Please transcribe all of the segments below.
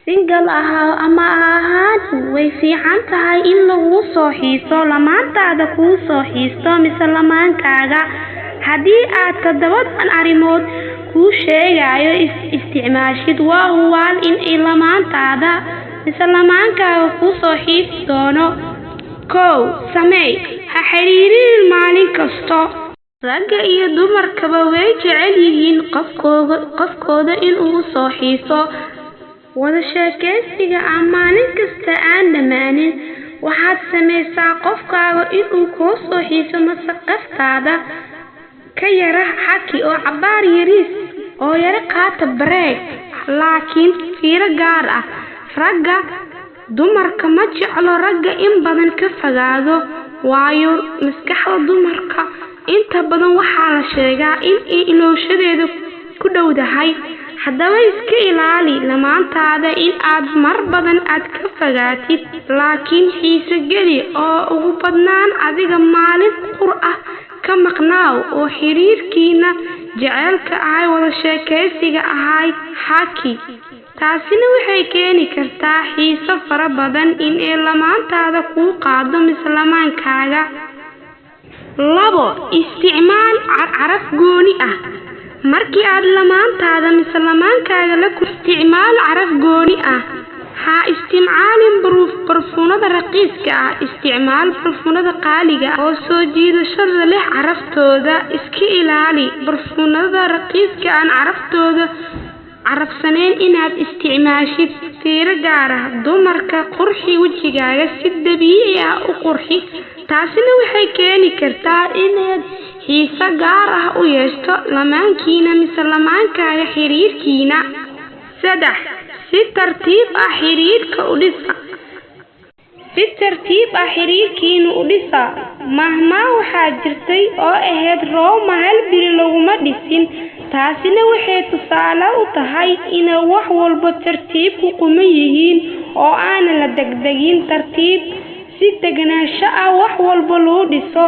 single ama ahaan way fiican tahay in lagu soo xiiso lamaantaada kuu soo xiisto mise lamaankaaga haddii aad toddobadan arrimood kuu sheegayo isticmaashid waa hubaal in lamaantaada mise lamaankaaga kuu soo xiisi doono. 1. Samee ha xiriirin maalin kasta. Ragga iyo dumarkaba way jecel yihiin qofkooda inuu soo xiiso. Wada sheekaysiga aan maalin kasta aan dhammaanin waxaad samaysaa qofkaaga inuu kuu soo xiiso masaqaftaada ka yara xaki oo cabaar yariis oo yara qaata break laakiin fiiro gaar ah. Ragga dumarka ma jeclo ragga in badan ka fogaado waayo maskaxda dumarka inta badan waxaa la sheegaa in ay ilowshadeedu ku dhowdahay. Haddaba iska ilaali lamaantaada in aad mar badan aad ka fogaatid laakiin xiise geli oo ugu badnaan adiga maalin qur ah ka maqnaaw oo xiriirkiina jaceylka ahay wada sheekaysiga ahay haki. Taasina waxay keeni kartaa xiiso fara badan in ay lamaantaada kuu qaado mise lamaankaaga. 2. Isticmaal caraf gooni ah. Markii aad lamaantaada mise lamaankaaga la isticmaal caraf gooni ah. Ha isticmaalin barfuunada raqiiska ah. Isticmaal barfuunada qaaliga oo soo jiidashada leh caraftooda. Iska ilaali barfuunada raqiiska aan caraftooda carafsanayn inaad isticmaashid. Fiiro gaar ah dumarka qurxi wajigaaga si dabiici ah u qurxi. Taasina waxay keeni kartaa inaad xiise gaar ah u yeesho lamaankiina mise lamaankaaga xiriirkiina. 3. Si tartiib ah xiriirka u dhisa. Si tartiib ah xiriirkiina u dhisa. Mahmaa waxaa jirtay oo ahayd Roma hal biri laguma dhisin. Taasina waxay tusaale u tahay in wax walba tartiib ku quman yihiin oo aan la degdegin. Tartiib si deganaansho ah wax walba loo dhiso.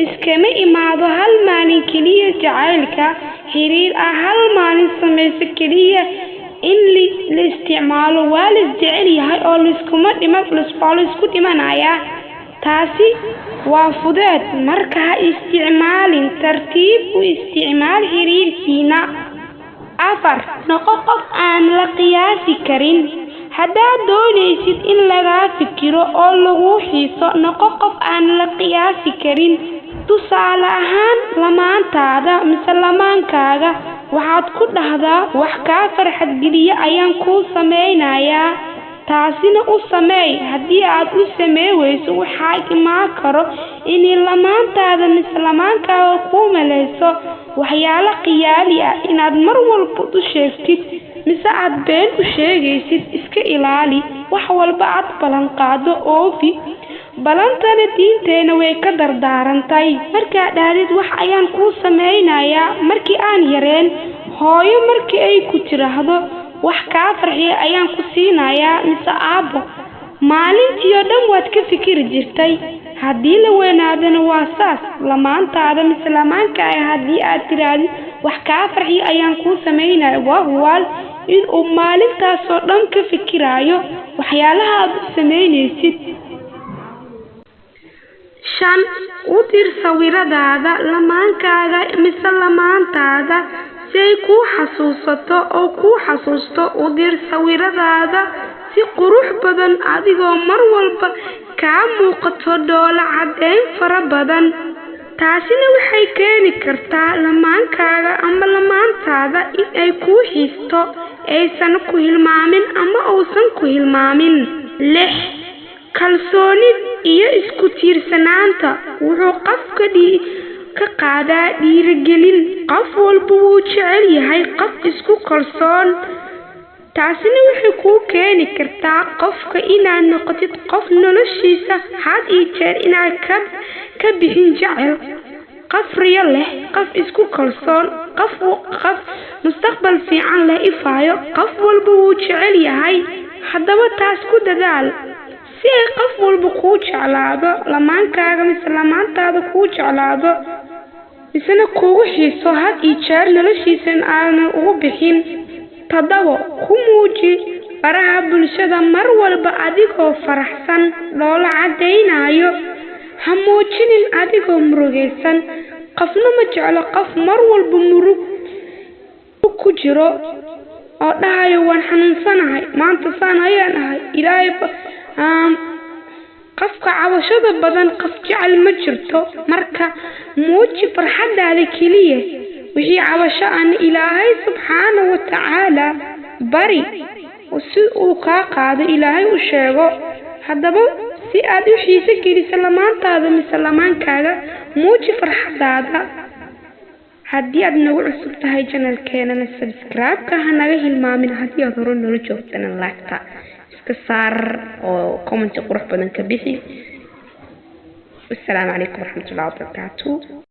Iskama imaado hal maalin keliya jacaylka xiriir ah hal maalin samayso keliya in la isticmaalo waa la jecel yahay oo laisku dhimanaya. Taasi waa fudeed marka ha isticmaalin tartiib u isticmaal xiriirkiina. 4. Noqo qof aan la qiyaasi karin. Haddaad doonaysid in lagaa fikiro oo lagu xiiso noqo qof aan la qiyaasi karin. Tusaale ahaan lamaantaada mise lamaankaaga waxaad ku dhahdaa wax kaa farxad geliya ayaan kuu sameynayaa. Taasina u sameey. Haddii aad u samey weyso waxaa imaan karo in lamaantaada mise lamaankaaga kuu maleyso waxyaalo khiyaali ah inaad mar walba u sheegtid mise aad been u sheegaysid. Iska ilaali wax walba aad ballan qaado oofi. Ballantana diinteena way ka dardaarantay. Markaa dhahdid wax ayaan kuu sameynayaa markii aan yareen hooyo markii ay ku tiraahdo wax kaa farxiya ayaan ku siinayaa mise aabbo maalintii oo dhan waad ka fikiri jirtay. Haddii la weynaadana waa saas. Lamaantaada mise lamaankaaga haddii aad tirahdid wax kaa farxiya ayaan kuu sameynaya waa hubaal inuu maalintaasoo dhan ka fikiraayo waxyaalaha aad u sameynaysid. 5. U dir sawiradaada lamaankaaga mise lamaantaada si ay kuu xasuusato oo kuu xasuusto. U dir sawiradaada si qurux badan adigoo mar walba kaa muuqato dhoola caddeyn fara badan. Taasina waxay keeni kartaa lamaankaaga ama lamaantaada in ay kuu xiisto aysan ku hilmaamin ama uusan ku hilmaamin. 6. Kalsoonid iyo isku tiirsanaanta wuxuu qofka ka qaadaa dhiirigelin. Qof walba wuu jecel yahay qof isku kalsoon. Taasina waxay kuu keeni kartaa qofka inaad noqotid qof noloshiisa had iyo jeer inaad ka bixin jecel. Qof riyo leh, qof isku kalsoon, qof mustaqbal fiican leh ifaayo. Qof walba wuu jecel yahay. Haddaba taas ku dadaal si ay qof walba kuu jeclaado lamaankaaga mise lamaantaada kuu jeclaado isna kugu xiiso had iyo jeer noloshiisa aanan ugu bixin. 7. Ku baraha bulshada mar walba adigoo faraxsan loola cadeynayo ha muujinin adigoo murugaysan qofna ma jeclo qof mar walba murug ku jiro oo dhahayo waan xanuunsanahay maanta saan ayaan ahay ilaahay qofka cabashada badan qof jecel ma jirto marka muuji farxadaada kaliya wixii cabasho aan ilaahay subxaanahu wa tacaala bari si uu ka qaado ilaahay u sheego haddaba si aad u xiiso geliso lamaantaada mise lamaankaaga muuji farxadaada haddii aad nagu cusub tahay channelkeena subscribe-ka ha naga hilmaamin haddii aad hore nala joogtana like-ta iska saar oo comment qurux badan ka bixi. Assalaamu calaykum waraxmatullaahi wabarakaatuh.